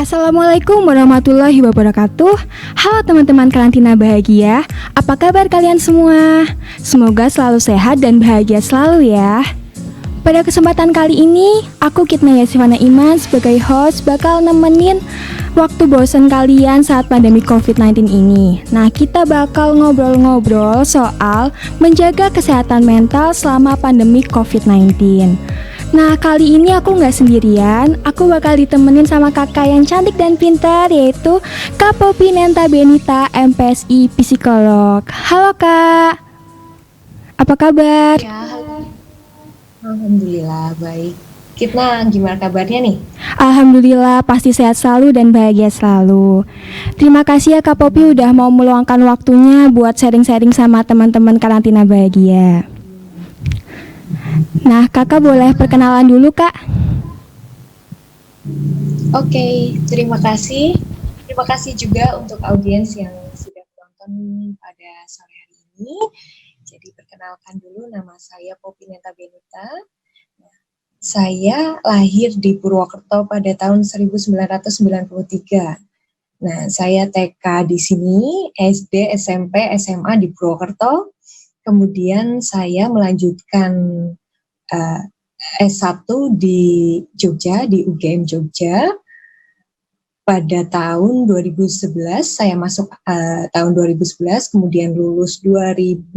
Assalamualaikum warahmatullahi wabarakatuh. Halo teman-teman karantina bahagia. Apa kabar kalian semua? Semoga selalu sehat dan bahagia selalu ya. Pada kesempatan kali ini, aku Kitna Yasifana Iman sebagai host bakal nemenin waktu bosan kalian saat pandemi COVID-19 ini. Nah, kita bakal ngobrol-ngobrol soal menjaga kesehatan mental selama pandemi COVID-19. Nah, kali ini aku nggak sendirian, aku bakal ditemenin sama kakak yang cantik dan pintar, yaitu Kak Poppy Nenta Benita, MPSI Psikolog. Halo Kak, apa kabar? Ya, halo. Alhamdulillah baik. Kitna, gimana kabarnya nih? Alhamdulillah, pasti sehat selalu dan bahagia selalu. Terima kasih ya Kak Poppy udah mau meluangkan waktunya buat sharing-sharing sama teman-teman karantina bahagia. Nah, kakak boleh perkenalan dulu Kak? Oke, terima kasih. Terima kasih juga untuk audiens yang sudah menonton pada sore hari ini. Jadi perkenalkan dulu, nama saya Poppy Nenta Benita. Saya lahir di Purwokerto pada tahun 1993. Nah, saya TK di sini, SD, SMP, SMA di Purwokerto. Kemudian saya melanjutkan uh, S1 di Jogja, di UGM Jogja. Pada tahun 2011, saya masuk tahun 2011, kemudian lulus 2015.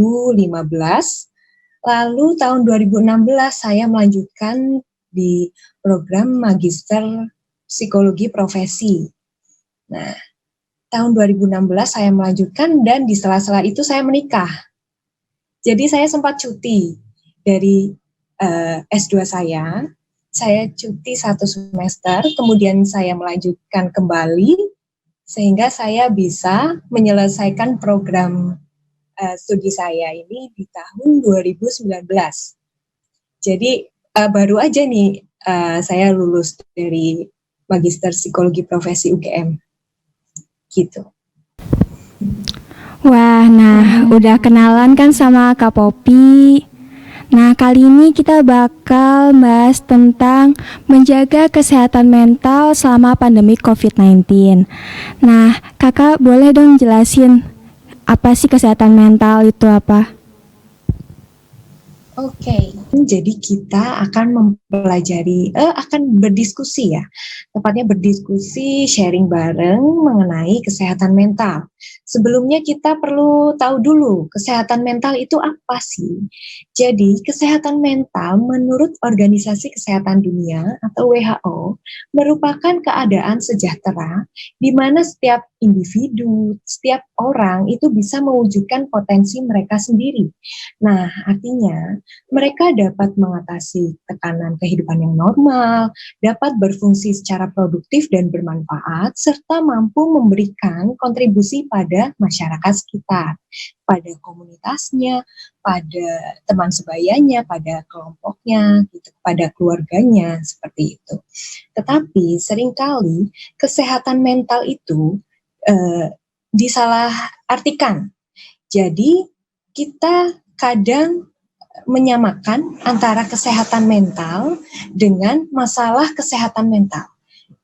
Lalu tahun 2016 saya melanjutkan di program Magister Psikologi Profesi. Nah, tahun 2016 saya melanjutkan dan di sela-sela itu saya menikah. Jadi saya sempat cuti dari S2 saya cuti 1 semester, kemudian saya melanjutkan kembali, sehingga saya bisa menyelesaikan program studi saya ini di tahun 2019. Jadi baru aja nih saya lulus dari Magister Psikologi Profesi UGM, gitu. Wah, nah udah kenalan kan sama Kak Poppy. Nah, kali ini kita bakal bahas tentang menjaga kesehatan mental selama pandemi COVID-19. Nah, kakak boleh dong jelasin apa sih kesehatan mental itu apa? Oke, jadi kita akan akan berdiskusi ya, tepatnya berdiskusi, sharing bareng mengenai kesehatan mental. Sebelumnya kita perlu tahu dulu, kesehatan mental itu apa sih? Jadi, kesehatan mental menurut Organisasi Kesehatan Dunia atau WHO merupakan keadaan sejahtera di mana setiap individu, setiap orang itu bisa mewujudkan potensi mereka sendiri. Nah, artinya mereka dapat mengatasi tekanan kehidupan yang normal, dapat berfungsi secara produktif dan bermanfaat, serta mampu memberikan kontribusi pada masyarakat sekitar, pada komunitasnya, pada teman sebayanya, pada kelompoknya, gitu, pada keluarganya, seperti itu. Tetapi seringkali kesehatan mental itu disalahartikan. Jadi kita kadang menyamakan antara kesehatan mental dengan masalah kesehatan mental.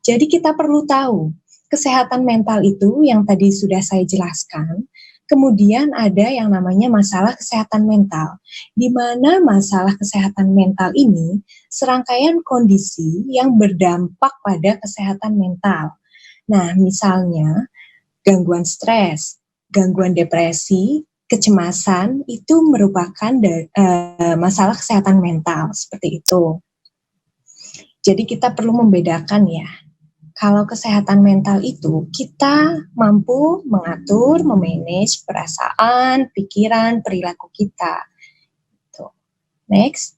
Jadi kita perlu tahu, kesehatan mental itu yang tadi sudah saya jelaskan, kemudian ada yang namanya masalah kesehatan mental, di mana masalah kesehatan mental ini serangkaian kondisi yang berdampak pada kesehatan mental. Nah, misalnya gangguan stres, gangguan depresi, kecemasan itu merupakan masalah kesehatan mental seperti itu. Jadi kita perlu membedakan ya. Kalau kesehatan mental itu kita mampu mengatur, memanage perasaan, pikiran, perilaku kita. Tuh. Next.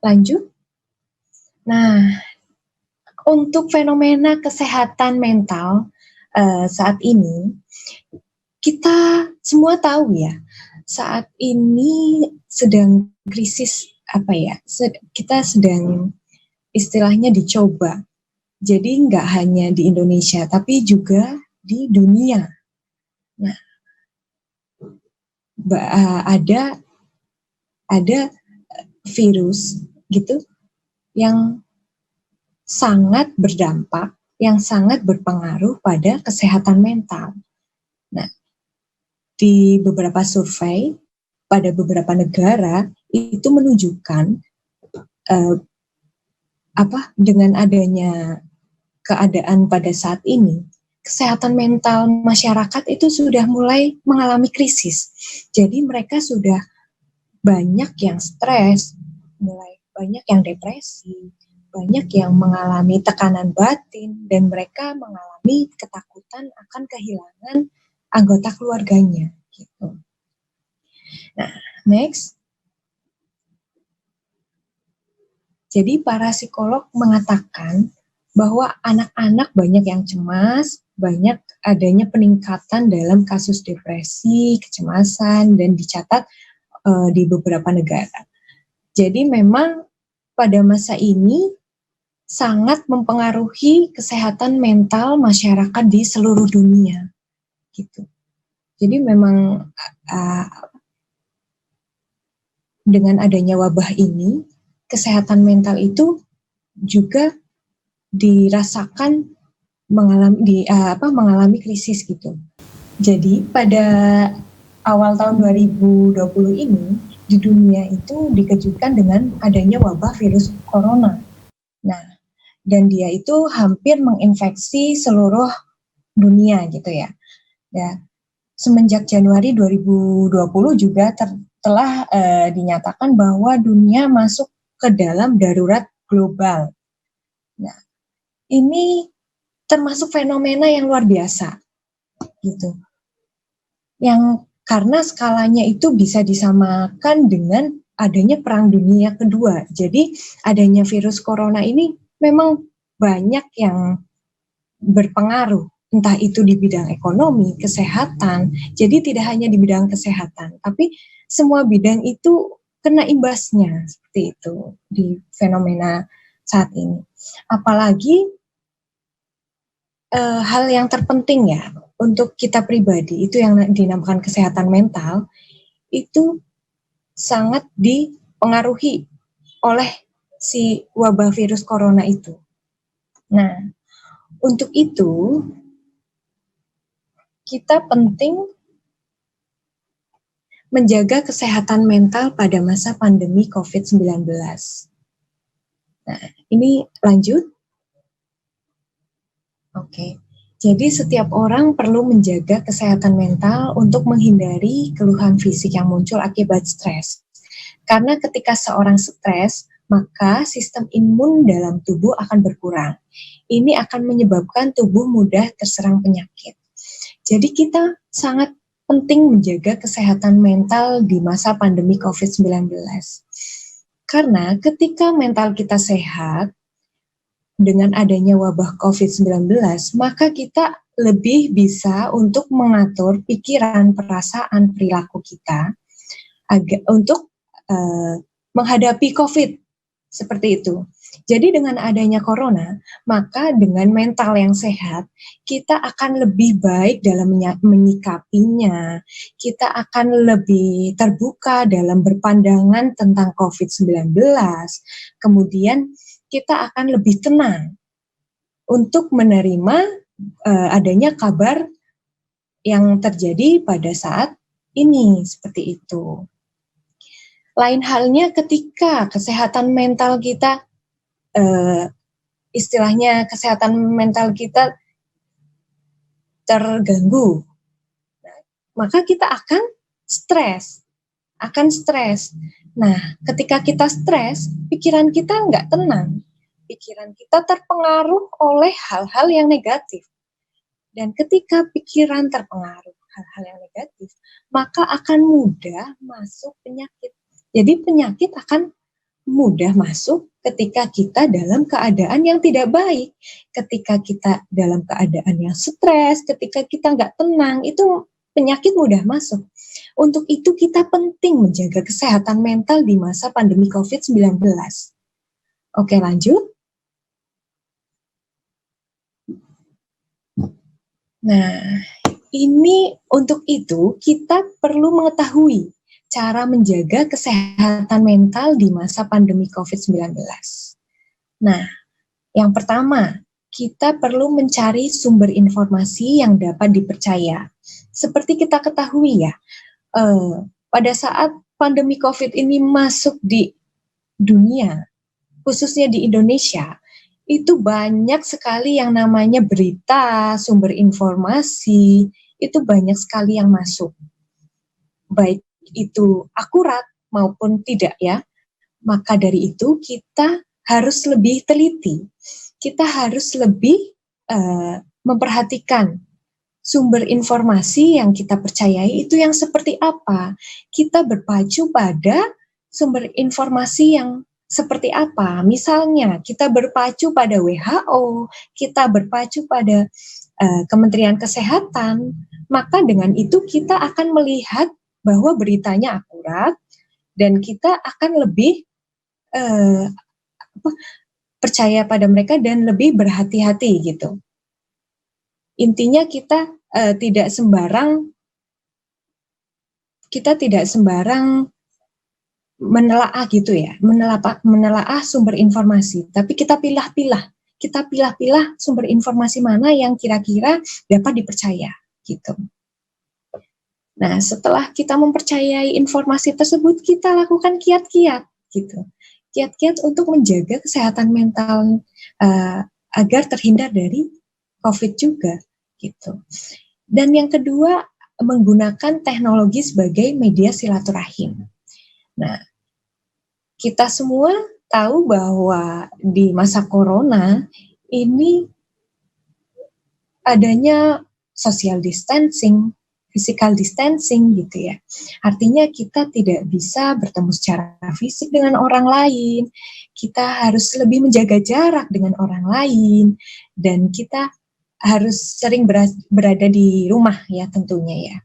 Lanjut. Nah, untuk fenomena kesehatan mental saat ini, kita semua tahu ya, saat ini sedang krisis kita sedang istilahnya dicoba. Jadi nggak hanya di Indonesia, tapi juga di dunia. Nah, ada virus gitu yang sangat berdampak, yang sangat berpengaruh pada kesehatan mental. Nah, di beberapa survei pada beberapa negara itu menunjukkan dengan adanya keadaan pada saat ini, kesehatan mental masyarakat itu sudah mulai mengalami krisis. Jadi mereka sudah banyak yang stres, mulai banyak yang depresi, banyak yang mengalami tekanan batin, dan mereka mengalami ketakutan akan kehilangan anggota keluarganya. Gitu. Nah, next. Jadi para psikolog mengatakan bahwa anak-anak banyak yang cemas, banyak adanya peningkatan dalam kasus depresi, kecemasan, dan dicatat di beberapa negara. Jadi memang pada masa ini sangat mempengaruhi kesehatan mental masyarakat di seluruh dunia. Gitu. Jadi memang dengan adanya wabah ini, kesehatan mental itu juga dirasakan mengalami krisis gitu. Jadi pada awal tahun 2020 ini di dunia itu dikejutkan dengan adanya wabah virus corona. Nah, dan dia itu hampir menginfeksi seluruh dunia gitu ya. Ya, semenjak Januari 2020 juga telah dinyatakan bahwa dunia masuk ke dalam darurat global. Nah, ini termasuk fenomena yang luar biasa, gitu. Yang karena skalanya itu bisa disamakan dengan adanya Perang Dunia Kedua. Jadi adanya virus corona ini memang banyak yang berpengaruh, entah itu di bidang ekonomi, kesehatan. Jadi tidak hanya di bidang kesehatan, tapi semua bidang itu kena imbasnya seperti itu di fenomena saat ini. Apalagi hal yang terpenting ya untuk kita pribadi itu yang dinamakan kesehatan mental itu sangat dipengaruhi oleh si wabah virus corona itu. Nah, untuk itu kita penting menjaga kesehatan mental pada masa pandemi COVID-19. Nah, ini lanjut. Oke. Jadi setiap orang perlu menjaga kesehatan mental untuk menghindari keluhan fisik yang muncul akibat stres. Karena ketika seorang stres, maka sistem imun dalam tubuh akan berkurang. Ini akan menyebabkan tubuh mudah terserang penyakit. Jadi kita sangat penting menjaga kesehatan mental di masa pandemi COVID-19. Karena ketika mental kita sehat, dengan adanya wabah COVID-19, maka kita lebih bisa untuk mengatur pikiran, perasaan, perilaku kita untuk menghadapi COVID seperti itu. Jadi dengan adanya corona, maka dengan mental yang sehat, kita akan lebih baik dalam menyikapinya. Kita akan lebih terbuka dalam berpandangan tentang COVID-19. Kemudian kita akan lebih tenang untuk menerima adanya kabar yang terjadi pada saat ini, seperti itu. Lain halnya ketika kesehatan mental kita, istilahnya kesehatan mental kita terganggu, maka kita akan stres. Nah, ketika kita stres, pikiran kita nggak tenang. Pikiran kita terpengaruh oleh hal-hal yang negatif. Dan ketika pikiran terpengaruh hal-hal yang negatif, maka akan mudah masuk penyakit. Jadi penyakit akan mudah masuk ketika kita dalam keadaan yang tidak baik. Ketika kita dalam keadaan yang stres, ketika kita nggak tenang, itu penyakit mudah masuk. Untuk itu kita penting menjaga kesehatan mental di masa pandemi COVID-19. Oke, lanjut. Nah, ini untuk itu kita perlu mengetahui cara menjaga kesehatan mental di masa pandemi COVID-19. Nah, Yang pertama, kita perlu mencari sumber informasi yang dapat dipercaya. Seperti kita ketahui ya, pada saat pandemi COVID ini masuk di dunia, khususnya di Indonesia, itu banyak sekali yang namanya berita, sumber informasi, itu banyak sekali yang masuk. Baik itu akurat maupun tidak ya. Maka dari itu kita harus lebih teliti. Kita harus lebih memperhatikan sumber informasi yang kita percayai itu yang seperti apa. Kita berpacu pada sumber informasi yang seperti apa. Misalnya kita berpacu pada WHO, kita berpacu pada Kementerian Kesehatan, maka dengan itu kita akan melihat bahwa beritanya akurat dan kita akan lebih percaya pada mereka dan lebih berhati-hati gitu. Intinya kita tidak sembarang menelaah gitu ya, menelaah sumber informasi, tapi kita pilah-pilah sumber informasi mana yang kira-kira dapat dipercaya gitu. Nah, setelah kita mempercayai informasi tersebut, kita lakukan kiat-kiat gitu. Kiat-kiat untuk menjaga kesehatan mental agar terhindar dari COVID juga gitu. Dan yang kedua, menggunakan teknologi sebagai media silaturahim. Nah, kita semua tahu bahwa di masa corona ini adanya social distancing, physical distancing gitu ya. Artinya kita tidak bisa bertemu secara fisik dengan orang lain, kita harus lebih menjaga jarak dengan orang lain, dan kita harus sering berada di rumah ya tentunya ya.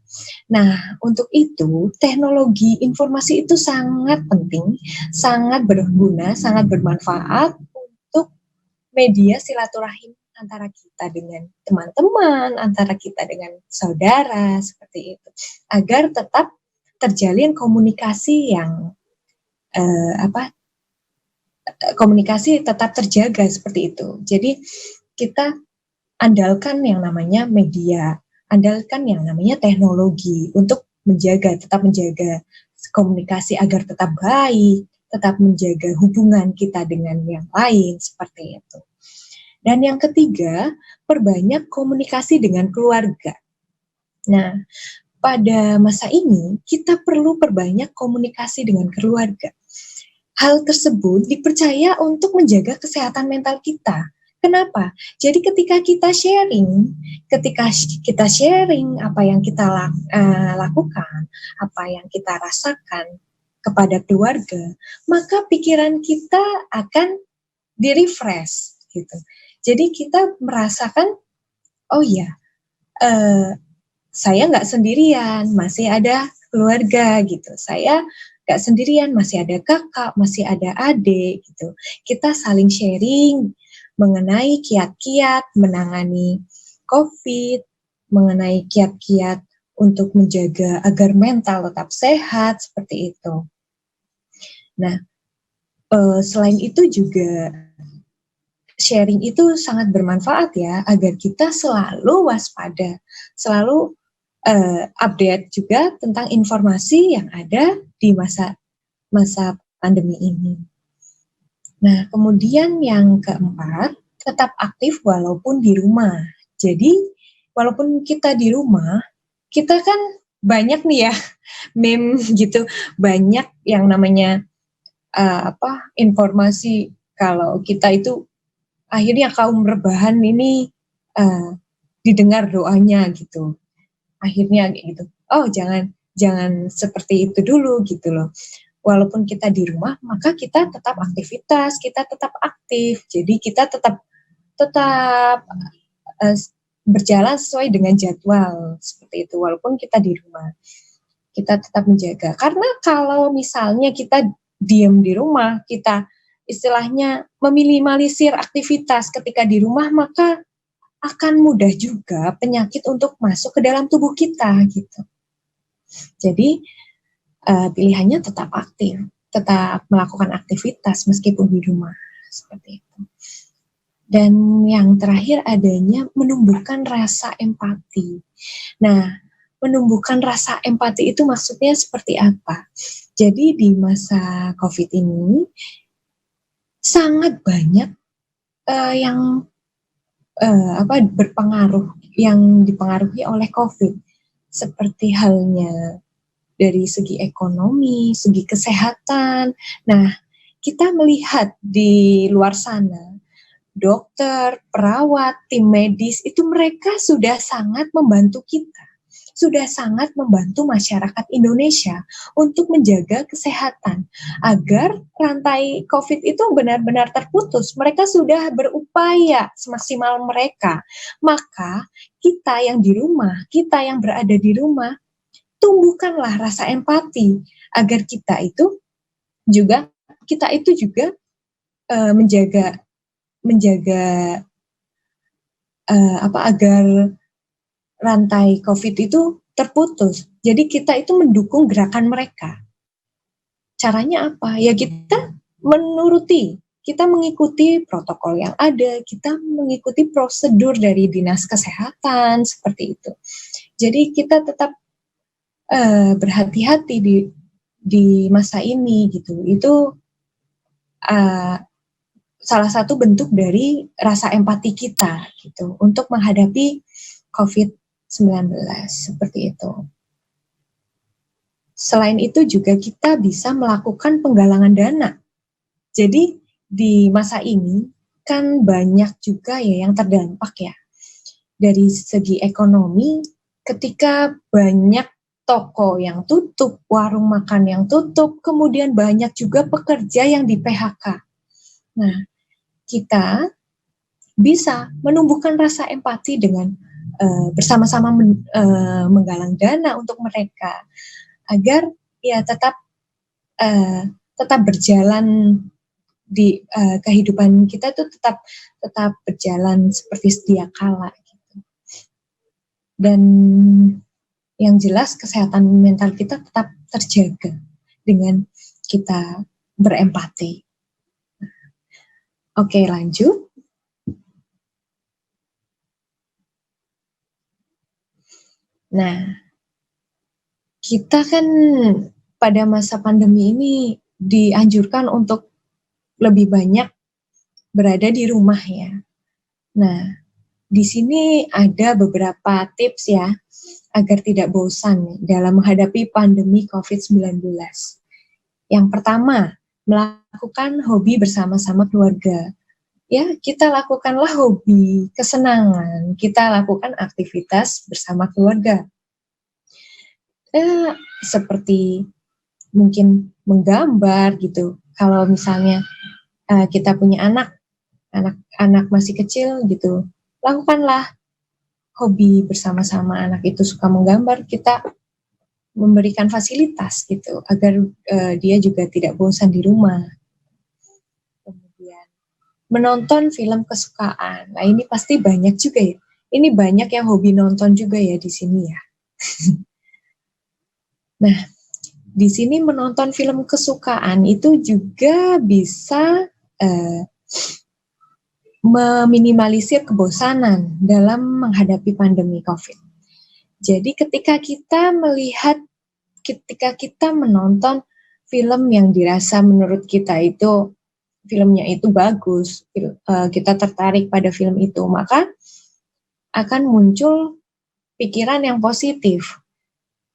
Nah, untuk itu teknologi informasi itu sangat penting, sangat berguna, sangat bermanfaat untuk media silaturahim antara kita dengan teman-teman, antara kita dengan saudara, seperti itu. Agar tetap terjalin komunikasi yang komunikasi tetap terjaga seperti itu. Jadi kita andalkan yang namanya media, andalkan yang namanya teknologi untuk tetap menjaga komunikasi agar tetap baik, tetap menjaga hubungan kita dengan yang lain, seperti itu. Dan yang ketiga, perbanyak komunikasi dengan keluarga. Nah, pada masa ini kita perlu perbanyak komunikasi dengan keluarga. Hal tersebut dipercaya untuk menjaga kesehatan mental kita. Kenapa? Jadi ketika kita sharing apa yang kita lakukan, apa yang kita rasakan kepada keluarga, maka pikiran kita akan di-refresh gitu. Jadi kita merasakan, oh ya, saya nggak sendirian, masih ada keluarga gitu. Saya nggak sendirian, masih ada kakak, masih ada adik gitu. Kita saling sharing mengenai kiat-kiat menangani COVID, mengenai kiat-kiat untuk menjaga agar mental tetap sehat, seperti itu. Nah, selain itu juga sharing itu sangat bermanfaat ya, agar kita selalu waspada, selalu update juga tentang informasi yang ada di masa pandemi ini. Nah, kemudian yang keempat, tetap aktif walaupun di rumah. Jadi, walaupun kita di rumah, kita kan banyak nih ya, meme gitu, banyak yang namanya informasi kalau kita itu akhirnya kaum rebahan ini didengar doanya gitu. Akhirnya gitu. Oh, jangan seperti itu dulu gitu loh. Walaupun kita di rumah, maka kita tetap aktivitas, kita tetap aktif. Jadi kita tetap berjalan sesuai dengan jadwal seperti itu. Walaupun kita di rumah, kita tetap menjaga. Karena kalau misalnya kita diam di rumah, kita istilahnya meminimalisir aktivitas ketika di rumah, maka akan mudah juga penyakit untuk masuk ke dalam tubuh kita gitu. Jadi pilihannya tetap aktif, tetap melakukan aktivitas meskipun di rumah, seperti itu. Dan yang terakhir adanya menumbuhkan rasa empati. Nah, menumbuhkan rasa empati itu maksudnya seperti apa? Jadi di masa COVID ini sangat banyak yang berpengaruh, yang dipengaruhi oleh COVID, seperti halnya dari segi ekonomi, segi kesehatan. Nah, kita melihat di luar sana, dokter, perawat, tim medis, itu mereka sudah sangat membantu kita, sudah sangat membantu masyarakat Indonesia untuk menjaga kesehatan agar rantai COVID itu benar-benar terputus. Mereka sudah berupaya semaksimal mereka. Maka kita yang di rumah, kita yang berada di rumah, tumbuhkanlah rasa empati agar kita itu juga menjaga agar rantai COVID itu terputus. Jadi kita itu mendukung gerakan mereka. Caranya apa? Ya kita mengikuti protokol yang ada, kita mengikuti prosedur dari Dinas Kesehatan seperti itu. Jadi kita tetap berhati-hati di masa ini gitu. Itu salah satu bentuk dari rasa empati kita gitu untuk menghadapi COVID-19 seperti itu. Selain itu juga kita bisa melakukan penggalangan dana. Jadi di masa ini kan banyak juga ya yang terdampak ya. Dari segi ekonomi, ketika banyak toko yang tutup, warung makan yang tutup, kemudian banyak juga pekerja yang di PHK. Nah, kita bisa menumbuhkan rasa empati dengan bersama-sama menggalang dana untuk mereka agar ya tetap berjalan di kehidupan kita itu tetap berjalan seperti sedia kala gitu. Dan yang jelas kesehatan mental kita tetap terjaga dengan kita berempati. Oke, lanjut. Nah, kita kan pada masa pandemi ini dianjurkan untuk lebih banyak berada di rumah ya. Nah, di sini ada beberapa tips ya agar tidak bosan dalam menghadapi pandemi COVID-19. Yang pertama, melakukan hobi bersama-sama keluarga. Ya, kita lakukanlah hobi, kesenangan, kita lakukan aktivitas bersama keluarga. Seperti mungkin menggambar gitu. Kalau misalnya kita punya anak masih kecil gitu, lakukanlah hobi bersama-sama. Anak itu suka menggambar, kita memberikan fasilitas gitu agar dia juga tidak bosan di rumah. Kemudian menonton film kesukaan. Nah, ini pasti banyak juga ya. Ini banyak yang hobi nonton juga ya di sini ya. Nah, di sini menonton film kesukaan itu juga bisa meminimalisir kebosanan dalam menghadapi pandemi COVID. Jadi ketika kita menonton film yang dirasa menurut kita itu filmnya itu bagus, kita tertarik pada film itu, maka akan muncul pikiran yang positif.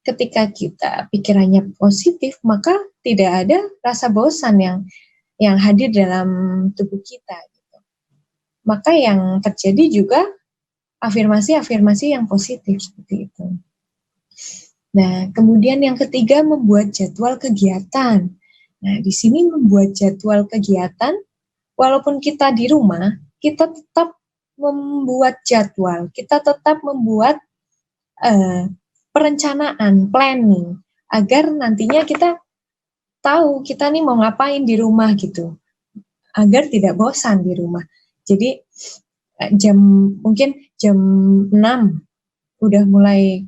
Ketika kita pikirannya positif, maka tidak ada rasa bosan yang hadir dalam tubuh kita. Gitu. Maka yang terjadi juga afirmasi-afirmasi yang positif seperti itu. Nah, kemudian yang ketiga, membuat jadwal kegiatan. Nah, di sini membuat jadwal kegiatan, walaupun kita di rumah, kita tetap membuat jadwal, kita tetap membuat perencanaan, planning, agar nantinya kita tahu kita nih mau ngapain di rumah gitu, agar tidak bosan di rumah. Jadi mungkin jam 6 udah mulai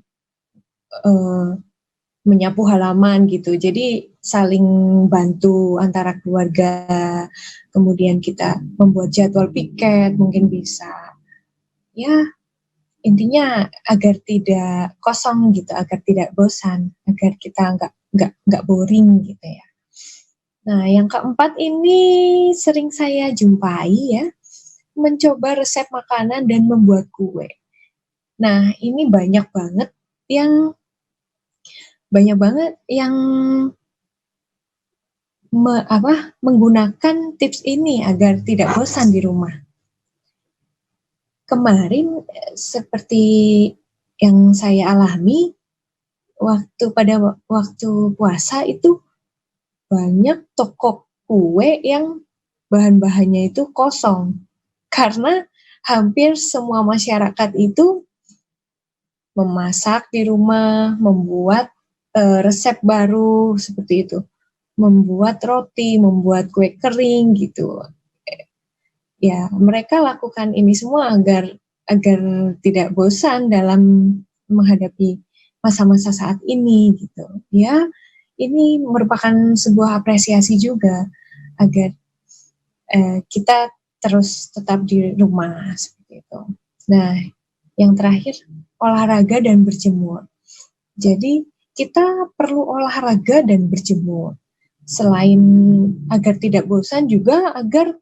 menyapu halaman gitu. Jadi saling bantu antara keluarga. Kemudian kita membuat jadwal piket, mungkin bisa. Ya, intinya agar tidak kosong gitu, agar tidak bosan, agar kita nggak boring gitu ya. Nah, yang keempat ini sering saya jumpai ya, mencoba resep makanan dan membuat kue. Nah, ini yang banyak banget yang menggunakan tips ini agar tidak bosan di rumah. Kemarin seperti yang saya alami pada waktu puasa itu banyak toko kue yang bahan-bahannya itu kosong karena hampir semua masyarakat itu memasak di rumah, membuat resep baru seperti itu, membuat roti, membuat kue kering gitu. Ya, mereka lakukan ini semua agar tidak bosan dalam menghadapi masa-masa saat ini gitu. Ya, ini merupakan sebuah apresiasi juga agar kita terus tetap di rumah seperti itu. Nah, yang terakhir olahraga dan berjemur. Jadi kita perlu olahraga dan berjemur. Selain agar tidak bosan juga agar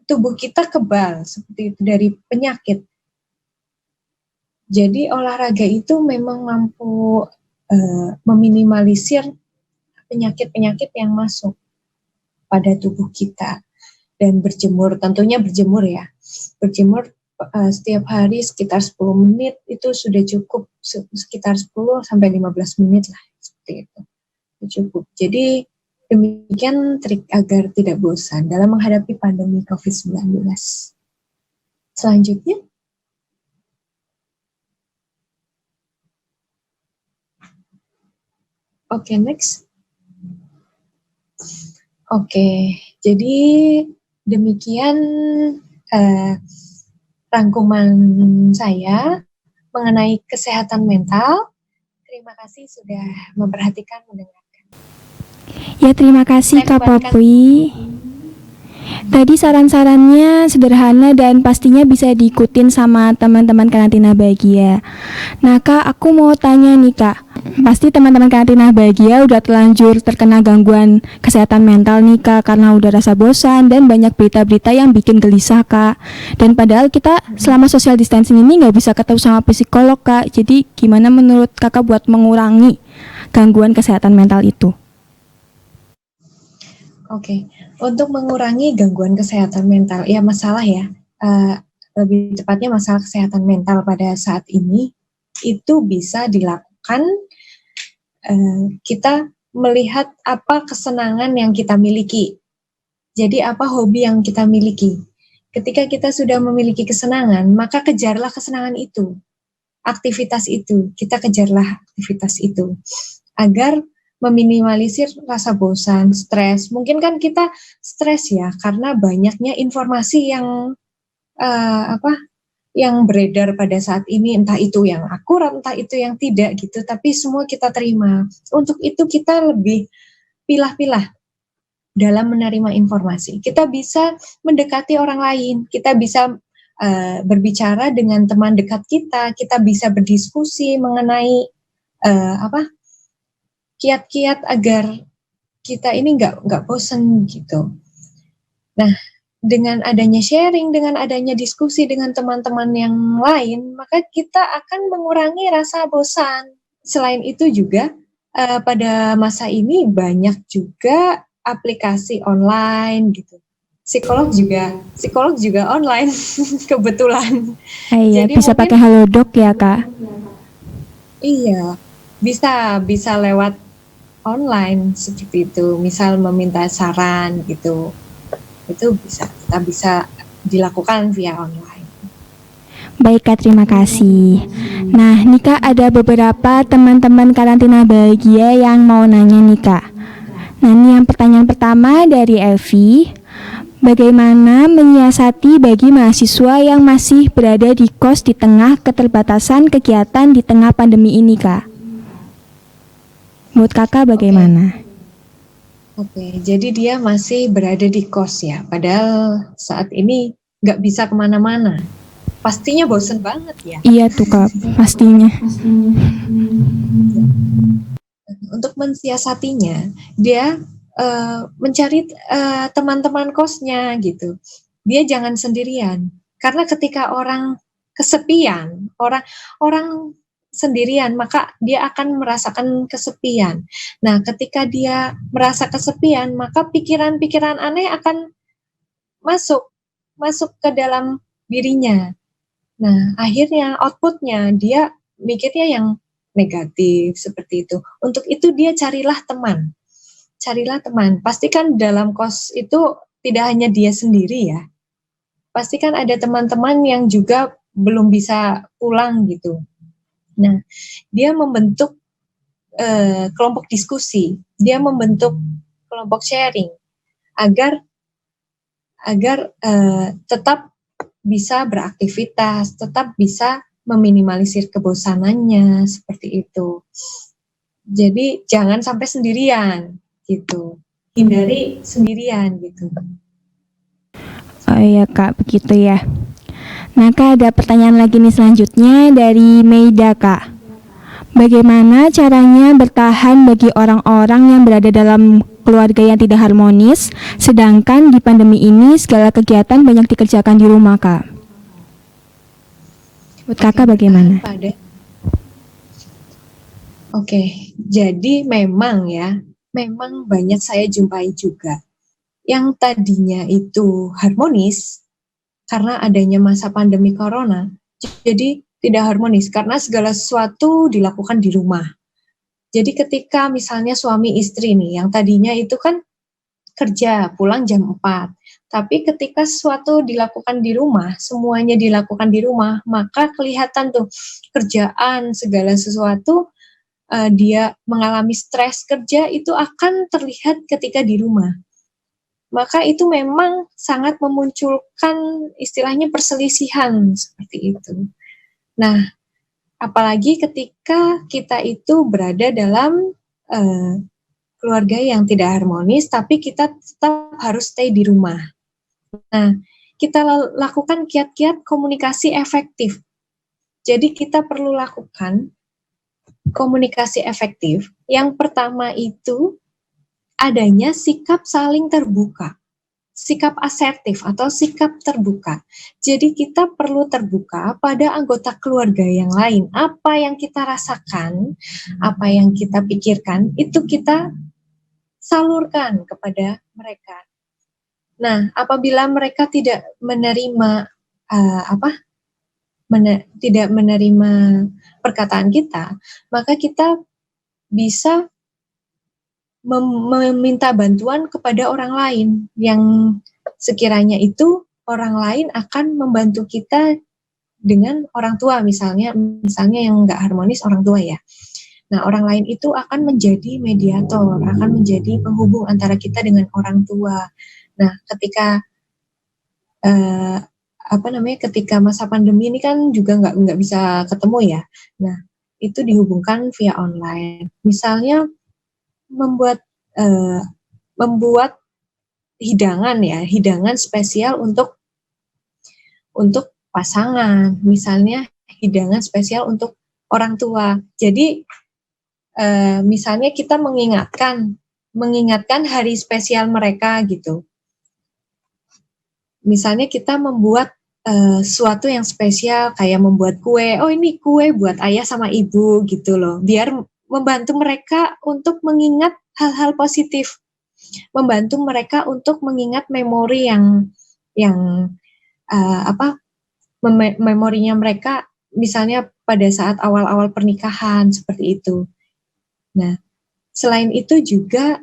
tubuh kita kebal seperti itu dari penyakit. Jadi olahraga itu memang mampu meminimalisir penyakit-penyakit yang masuk pada tubuh kita. Dan berjemur, tentunya berjemur ya. Berjemur setiap hari sekitar 10 menit itu sudah cukup, sekitar 10 sampai 15 menit lah seperti itu. Cukup. Jadi demikian trik agar tidak bosan dalam menghadapi pandemi COVID-19. Selanjutnya, next. Jadi demikian rangkuman saya mengenai kesehatan mental. Terima kasih sudah memperhatikan mendengar. Ya, terima kasih Kak Poppy. Tadi saran-sarannya sederhana dan pastinya bisa diikutin sama teman-teman Karantina Bahagia. Nah Kak, aku mau tanya nih Kak, pasti teman-teman Karantina Bahagia udah terlanjur terkena gangguan kesehatan mental nih Kak, karena udah rasa bosan dan banyak berita-berita yang bikin gelisah Kak. Dan padahal kita selama social distancing ini nggak bisa ketemu sama psikolog Kak. Jadi gimana menurut Kakak buat mengurangi gangguan kesehatan mental itu? Untuk mengurangi gangguan kesehatan mental, ya masalah ya, lebih tepatnya masalah kesehatan mental pada saat ini, itu bisa dilakukan kita melihat apa kesenangan yang kita miliki. Jadi apa hobi yang kita miliki. Ketika kita sudah memiliki kesenangan, maka kejarlah kesenangan itu, aktivitas itu, kita kejarlah aktivitas itu, agar meminimalisir rasa bosan, stres. Mungkin kan kita stres ya karena banyaknya informasi yang yang beredar pada saat ini, entah itu yang akurat, entah itu yang tidak gitu, tapi semua kita terima. Untuk itu kita lebih pilah-pilah dalam menerima informasi. Kita bisa mendekati orang lain, kita bisa berbicara dengan teman dekat kita bisa berdiskusi mengenai kiat-kiat agar kita ini nggak bosan gitu. Nah, dengan adanya sharing, dengan adanya diskusi dengan teman-teman yang lain, maka kita akan mengurangi rasa bosan. Selain itu juga pada masa ini banyak juga aplikasi online gitu. Psikolog juga online kebetulan. Iya, bisa pakai Halodoc ya Kak? Iya, bisa lewat online seperti itu, misal meminta saran gitu, itu bisa dilakukan via online. Baik Kak, terima kasih. Nah nih Kak, ada beberapa teman-teman Karantina Bahagia yang mau nanya nih Kak. Nah ini yang pertanyaan pertama dari Evi, Bagaimana menyiasati bagi mahasiswa yang masih berada di kos di tengah keterbatasan kegiatan di tengah pandemi ini, Kak? Menurut Kakak bagaimana? Oke, jadi dia masih berada di kos ya, padahal saat ini nggak bisa kemana-mana. Pastinya bosen banget ya. Iya tuh, Kak, pastinya. Untuk mensiasatinya, dia mencari teman-teman kosnya gitu. Dia jangan sendirian, karena ketika orang kesepian, orang sendirian, maka dia akan merasakan kesepian. Nah, ketika dia merasa kesepian, maka pikiran-pikiran aneh akan masuk masuk ke dalam dirinya. Nah, akhirnya outputnya dia mikirnya yang negatif seperti itu. Untuk itu dia carilah teman. Carilah teman. Pastikan dalam kos itu tidak hanya dia sendiri ya. Pastikan ada teman-teman yang juga belum bisa pulang gitu. Nah, dia membentuk kelompok diskusi. Dia membentuk kelompok sharing agar tetap bisa beraktivitas, tetap bisa meminimalisir kebosanannya seperti itu. Jadi jangan sampai sendirian gitu. Hindari sendirian gitu. Oh iya, Kak, begitu ya. Nah, Kak, ada pertanyaan lagi nih selanjutnya dari Meida, Kak. Bagaimana caranya bertahan bagi orang-orang yang berada dalam keluarga yang tidak harmonis, sedangkan di pandemi ini segala kegiatan banyak dikerjakan di rumah, Kak? Menurut Kakak bagaimana? Oke, jadi memang banyak saya jumpai juga yang tadinya itu harmonis karena adanya masa pandemi corona, jadi tidak harmonis karena segala sesuatu dilakukan di rumah. Jadi ketika misalnya suami istri nih, yang tadinya itu kan kerja, pulang jam 4, tapi ketika sesuatu dilakukan di rumah, semuanya dilakukan di rumah, maka kelihatan tuh kerjaan, segala sesuatu, dia mengalami stres kerja itu akan terlihat ketika di rumah. Maka itu memang sangat memunculkan istilahnya perselisihan seperti itu. Nah, apalagi ketika kita itu berada dalam keluarga yang tidak harmonis, tapi kita tetap harus stay di rumah. Nah, kita lakukan kiat-kiat komunikasi efektif. Jadi kita perlu lakukan komunikasi efektif. Yang pertama itu adanya sikap saling terbuka, sikap asertif atau sikap terbuka. Jadi kita perlu terbuka pada anggota keluarga yang lain. Apa yang kita rasakan, apa yang kita pikirkan, itu kita salurkan kepada mereka. Nah, apabila mereka tidak menerima tidak menerima perkataan kita, maka kita bisa meminta bantuan kepada orang lain yang sekiranya itu orang lain akan membantu kita dengan orang tua misalnya yang nggak harmonis orang tua ya. Nah, orang lain itu akan menjadi mediator, akan menjadi penghubung antara kita dengan orang tua. Nah, ketika ketika masa pandemi ini kan juga nggak bisa ketemu ya. Nah, itu dihubungkan via online. Misalnya membuat hidangan spesial untuk pasangan, misalnya hidangan spesial untuk orang tua. Jadi misalnya kita mengingatkan hari spesial mereka gitu. Misalnya kita membuat sesuatu yang spesial kayak membuat kue. Oh, ini kue buat ayah sama ibu gitu loh. Biar membantu mereka untuk mengingat hal-hal positif, membantu mereka untuk mengingat memori yang memorinya mereka misalnya pada saat awal-awal pernikahan seperti itu. Nah, selain itu juga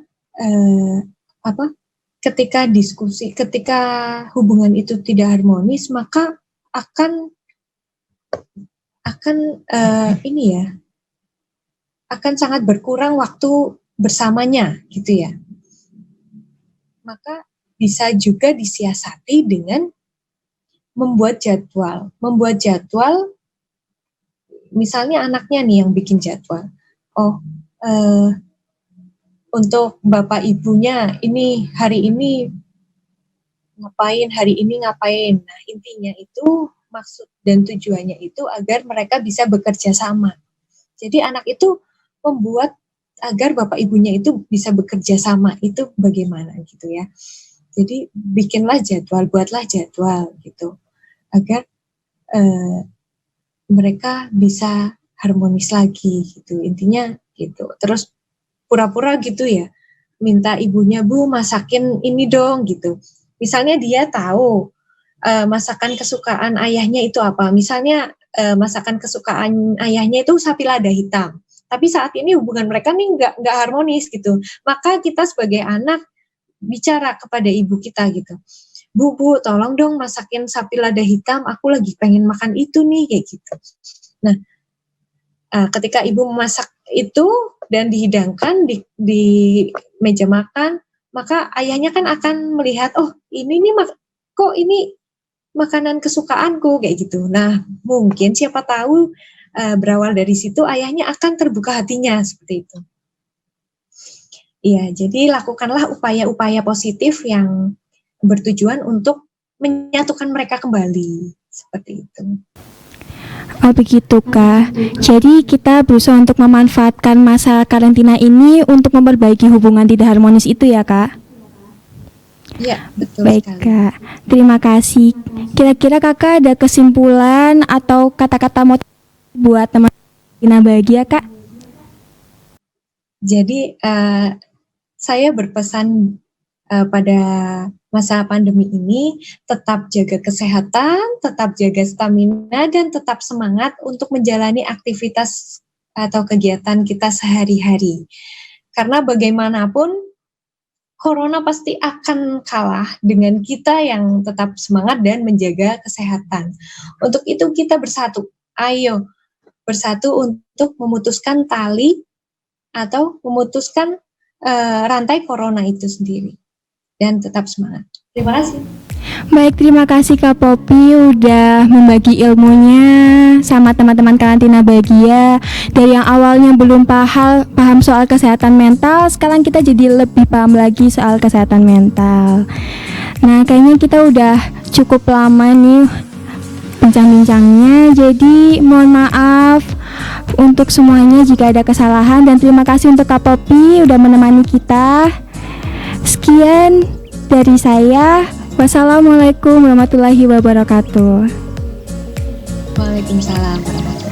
ketika hubungan itu tidak harmonis, maka akan sangat berkurang waktu bersamanya gitu ya. Maka bisa juga disiasati dengan membuat jadwal. Membuat jadwal, misalnya anaknya nih yang bikin jadwal. Oh, untuk bapak ibunya ini hari ini ngapain. Nah, intinya itu maksud dan tujuannya itu agar mereka bisa bekerja sama. Jadi anak itu membuat agar bapak ibunya itu bisa bekerja sama, itu bagaimana gitu ya. Jadi buatlah jadwal gitu, agar mereka bisa harmonis lagi gitu, intinya gitu. Terus pura-pura gitu ya, minta ibunya, Bu masakin ini dong gitu. Misalnya dia tahu masakan kesukaan ayahnya itu apa. Misalnya masakan kesukaan ayahnya itu sapi lada hitam. Tapi saat ini hubungan mereka nih nggak harmonis gitu. Maka kita sebagai anak bicara kepada ibu kita gitu. Bu, tolong dong masakin sapi lada hitam. Aku lagi pengen makan itu nih kayak gitu. Nah, ketika ibu memasak itu dan dihidangkan di meja makan, maka ayahnya kan akan melihat, oh ini nih kok ini makanan kesukaanku kayak gitu. Nah, mungkin siapa tahu berawal dari situ ayahnya akan terbuka hatinya seperti itu. Iya, jadi lakukanlah upaya-upaya positif yang bertujuan untuk menyatukan mereka kembali seperti itu. Oh begitu Kak. Jadi kita berusaha untuk memanfaatkan masa karantina ini untuk memperbaiki hubungan tidak harmonis itu ya Kak? Iya, betul Baik sekali. Kak, terima kasih. Kira-kira Kakak ada kesimpulan atau kata-kata motivasi buat teman Tina Bahagia Kak? Jadi saya berpesan pada masa pandemi ini tetap jaga kesehatan, tetap jaga stamina, dan tetap semangat untuk menjalani aktivitas atau kegiatan kita sehari-hari. Karena bagaimanapun Corona pasti akan kalah dengan kita yang tetap semangat dan menjaga kesehatan. Untuk itu kita bersatu. Ayo bersatu untuk memutuskan tali atau memutuskan rantai Corona itu sendiri. Dan tetap semangat. Terima kasih. Baik, terima kasih Kak Popi udah membagi ilmunya sama teman-teman karantina bahagia. Dari yang awalnya belum paham soal kesehatan mental, sekarang kita jadi lebih paham lagi soal kesehatan mental. Nah, kayaknya kita udah cukup lama nih bincang-bincangnya. Jadi mohon maaf untuk semuanya jika ada kesalahan, dan terima kasih untuk Kak Popi udah menemani kita. Sekian dari saya. Wassalamualaikum warahmatullahi wabarakatuh. Waalaikumsalam warahmatullahi wabarakatuh.